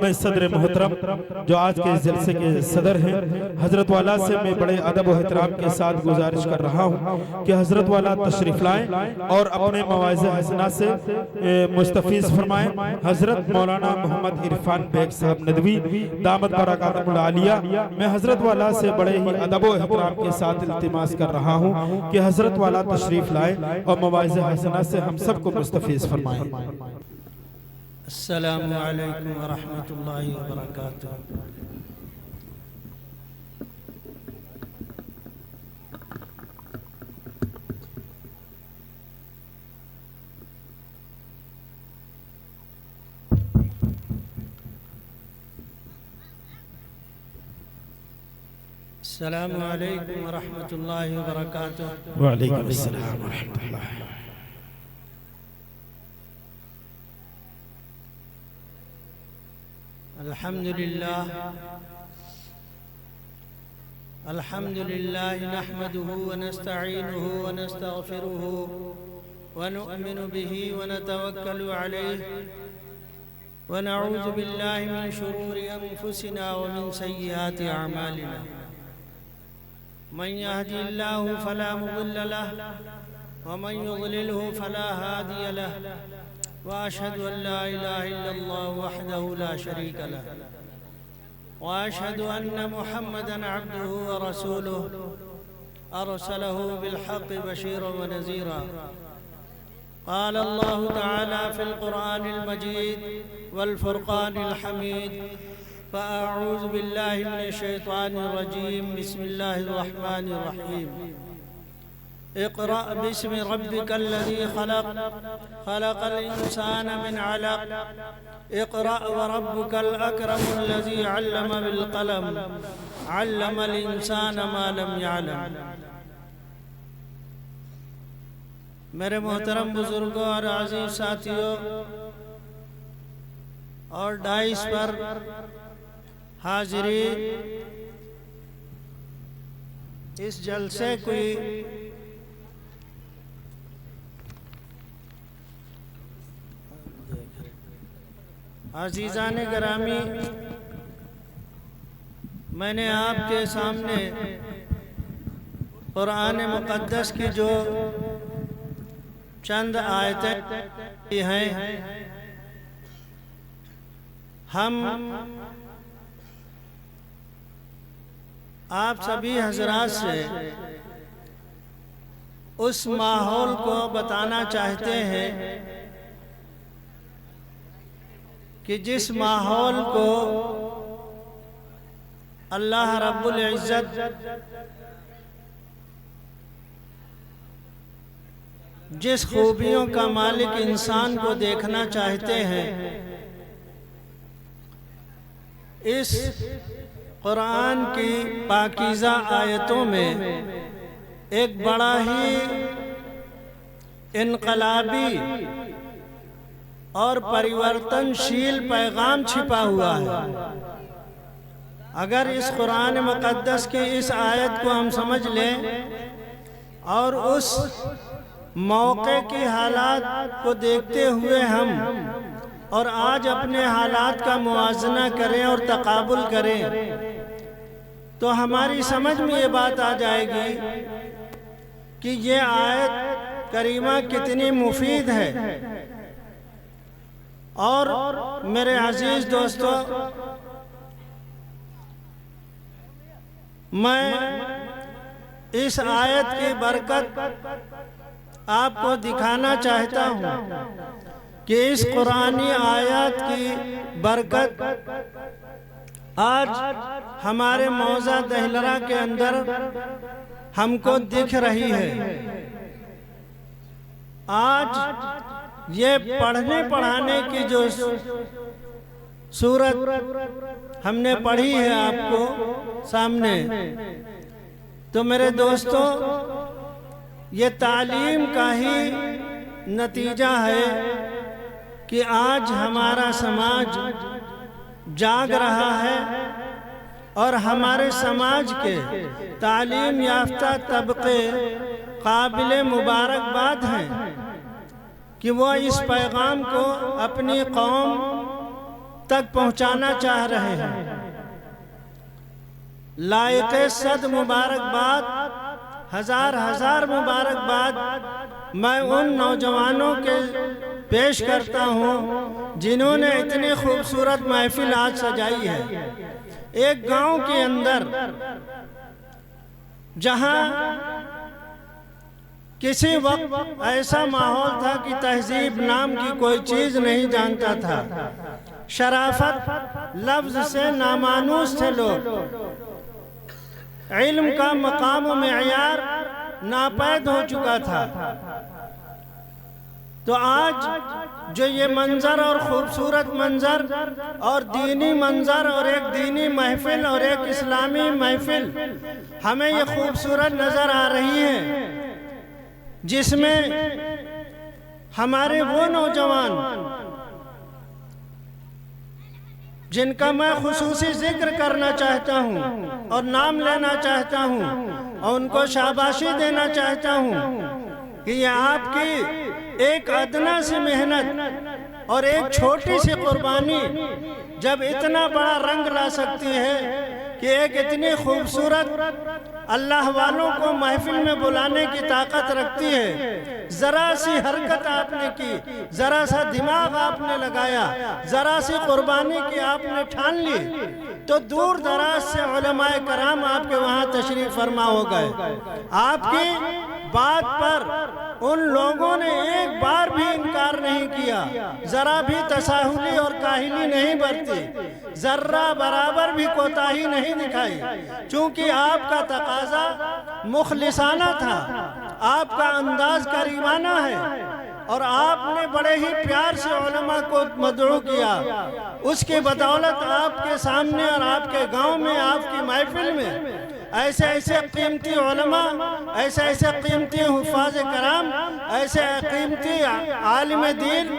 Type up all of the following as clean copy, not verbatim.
میں صدر محترم جو آج کے جلسے کے صدر ہیں حضرت والا سے میں بڑے ادب و احترام کے ساتھ گزارش کر رہا ہوں کہ حضرت والا تشریف لائیں اور اپنے مواعظ حسنہ سے مستفیض فرمائیں۔ حضرت مولانا محمد عرفان بیگ صاحب ندوی دامت برکاتہ العالیہ، میں حضرت والا سے بڑے ہی ادب و احترام کے ساتھ التماس کر رہا ہوں کہ حضرت والا تشریف لائیں اور مواعظ حسنہ سے ہم سب کو مستفیض فرمائیں۔ السلام علیکم ورحمۃ اللہ وبرکاتہ۔ السلام علیکم ورحمۃ اللہ وبرکاتہ۔ وعلیکم السلام ورحمۃ اللہ۔ الحمد لله نحمده ونستعينه ونستغفره ونؤمن به ونتوكل عليه ونعوذ بالله من شرور أنفسنا ومن سيئات أعمالنا، من يهدي الله فلا مضل له ومن يضلله فلا هادي له، وأشهد أن لا إله إلا الله وحده لا شريك له، وأشهد أن محمدًا عبده ورسوله أرسله بالحق بشيرا ونذيرا۔ قال الله تعالى في القرآن المجيد والفرقان الحميد: فأعوذ بالله من الشيطان الرجيم، بسم الله الرحمن الرحيم۔ اقرأ باسم ربك الذي خلق، خلق الإنسان من علق، اقرأ وربك الأكرم الذي علم بالقلم، علم الإنسان ما لم يعلم۔ میرے محترم بزرگوں اور عزیز ساتھیوں اور ڈائس پر حاضرین، اس جلسے کی عزیزان گرامی، میں نے آپ کے سامنے قرآن مقدس کی جو چند آیتیں ہیں، ہم آپ سبھی حضرات سے اس ماحول کو بتانا چاہتے ہیں کہ جس ماحول کو اللہ رب العزت جس خوبیوں کا مالک انسان کو دیکھنا چاہتے ہیں، اس قرآن کی پاکیزہ آیتوں میں ایک بڑا ہی انقلابی اور پریورتن شیل پیغام چھپا ہوا ہے۔ اگر اس قرآن مقدس کی اس آیت کو ہم سمجھ لیں اور اس موقع کی حالات کو دیکھتے ہوئے ہم اور آج اپنے حالات کا موازنہ کریں اور تقابل کریں، تو ہماری سمجھ میں یہ بات آ جائے گی کہ یہ آیت کریمہ کتنی مفید ہے۔ اور میرے عزیز دوستو، میں اس آیت کی برکت آپ کو دکھانا چاہتا ہوں کہ اس قرآنی آیات کی برکت آج ہمارے موضع دہلرا کے اندر ہم کو دکھ رہی ہے۔ آج یہ پڑھنے پڑھانے کی جو صورت ہم نے پڑھی ہے آپ کو سامنے، تو میرے دوستو، یہ تعلیم کا ہی نتیجہ ہے کہ آج ہمارا سماج جاگ رہا ہے اور ہمارے سماج کے تعلیم یافتہ طبقے قابل مبارکباد ہیں کہ وہ اس پیغام کو اپنی قوم تک پہنچانا چاہ رہے ہیں۔ لائق صد مبارکباد، ہزار ہزار مبارکباد میں ان نوجوانوں کے پیش کرتا ہوں جنہوں نے اتنی خوبصورت محفل آج سجائی ہے۔ ایک گاؤں کے اندر جہاں کسی وقت ایسا ماحول تھا کہ تہذیب نام کی کوئی چیز نہیں جانتا تھا، شرافت لفظ سے نامانوس تھے لوگ، علم کا مقام و معیار ناپید ہو چکا تھا۔ تو آج جو یہ منظر اور خوبصورت منظر اور دینی منظر اور ایک دینی محفل اور ایک اسلامی محفل ہمیں یہ خوبصورت نظر آ رہی ہے، جس میں ہمارے وہ نوجوان جن کا میں خصوصی ذکر کرنا چاہتا ہوں اور نام لینا چاہتا ہوں اور ان کو شاباشی دینا چاہتا ہوں کہ یہ آپ کی ایک ادنا سی محنت اور ایک چھوٹی سی قربانی جب اتنا بڑا رنگ لا سکتی ہے کہ ایک اتنی خوبصورت اللہ والوں کو محفل میں بلانے کی طاقت رکھتی ہے۔ ذرا سی حرکت آپ نے کی، ذرا سا دماغ آپ نے لگایا، ذرا سی قربانی کی آپ نے ٹھان لی تو دور دراز سے علماء کرام آپ کے وہاں تشریف فرما ہو گئے۔ آپ کی بات پر ان لوگوں نے ایک بار بھی انکار نہیں کیا، ذرا بھی تساہلی اور کاہلی نہیں برتی، ذرہ برابر بھی کوتاہی نہیں دکھائی، چونکہ آپ کا تقاضا مخلصانہ تھا، آپ کا انداز کریمانہ ہے اور آپ نے بڑے ہی پیار سے علماء کو مدعو کیا۔ اس کی بدولت آپ کے سامنے اور آپ کے گاؤں میں آپ کی محفل میں ایسے ایسے قیمتی علماء، ایسے ایسے قیمتی حفاظ کرام، ایسے قیمتی عالم دین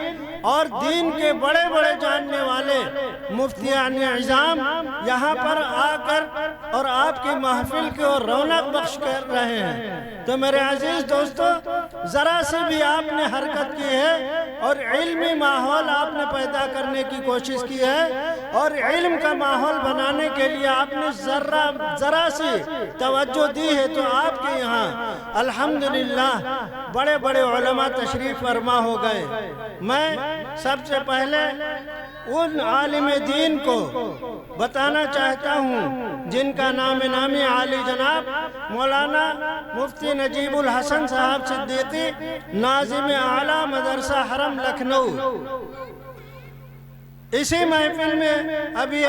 اور دین کے بڑے بڑے جاننے والے مفتیان اعظام یہاں پر آ کر اور آپ کی محفل کو رونق بخش کر رہے ہیں۔ تو میرے عزیز دوستو، ذرا سی بھی آپ نے حرکت کی ہے اور علمی ماحول آپ نے پیدا کرنے کی کوشش کی ہے اور علم کا ماحول بنانے کے لیے آپ نے ذرا سی توجہ دی ہے، تو آپ کے یہاں الحمدللہ بڑے بڑے علماء تشریف فرما ہو گئے۔ میں سب سے پہلے ان عالم دین کو بتانا چاہتا ہوں جن کا نام نامی عالی جناب مولانا مفتی نجیب الحسن صاحب صدیقی، ناظم اعلیٰ مدرسہ حرم لکھنؤ۔ اسی محفل میں ابھی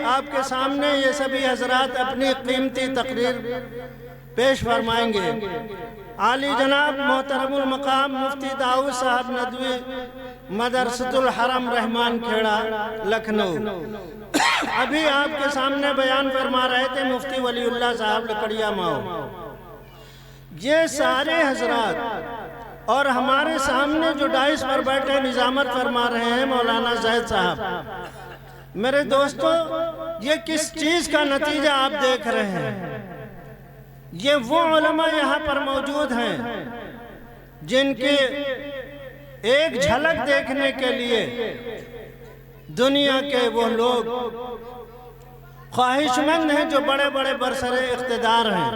آپ کے سامنے یہ سبھی حضرات اپنی قیمتی تقریر پیش فرمائیں گے۔ عالی جناب محترم المقام مفتی داؤد صاحب ندوی، مدرسۃ الحرم رحمان کھیڑا لکھنؤ۔ ابھی آپ کے سامنے بیان فرما رہے تھے مفتی ولی اللہ صاحب لکڑیا ماؤ۔ یہ سارے حضرات اور ہمارے سامنے جو ڈائس پر بیٹھے نظامت فرما رہے ہیں مولانا زید صاحب۔ میرے دوستو، یہ کس چیز کا نتیجہ آپ دیکھ رہے ہیں؟ یہ وہ علماء یہاں پر موجود ہیں جن کی ایک جھلک دیکھنے کے لیے دنیا کے وہ لوگ خواہش مند ہیں جو بڑے بڑے برسر اقتدار ہیں،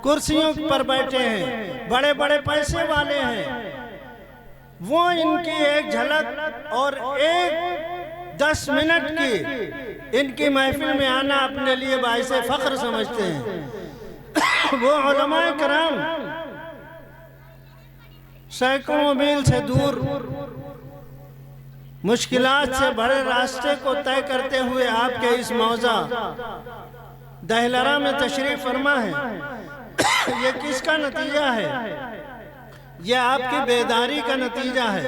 کرسیوں پر بیٹھے ہیں، بڑے بڑے پیسے والے ہیں، وہ ان کی ایک جھلک اور ایک 10 منٹ کی ان کی محفل میں آنا اپنے لیے باعث فخر سمجھتے ہیں۔ وہ علماء کرام سینکڑوں میل سے دور مشکلات سے بڑے راستے کو طے کرتے ہوئے آپ کے اس موضع دہلرا میں تشریف فرما ہے۔ یہ کس کا نتیجہ ہے؟ یہ آپ کی بیداری کا نتیجہ ہے۔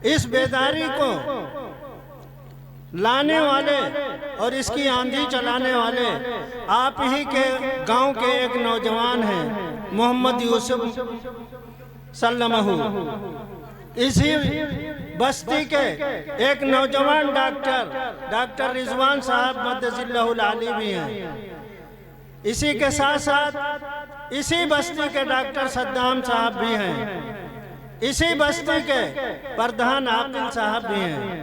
اس بیداری کو لانے والے اور اس کی آندھی چلانے والے آپ ہی کے گاؤں کے ایک نوجوان ہیں، محمد یوسف سلمہ۔ اسی بستی کے ایک نوجوان ڈاکٹر رضوان صاحب مدد اللہ العالی بھی ہیں۔ اسی کے ساتھ ساتھ اسی بستی کے ڈاکٹر صدام صاحب بھی ہیں، اسی بستی کے پردھان عاقل صاحب بھی ہیں۔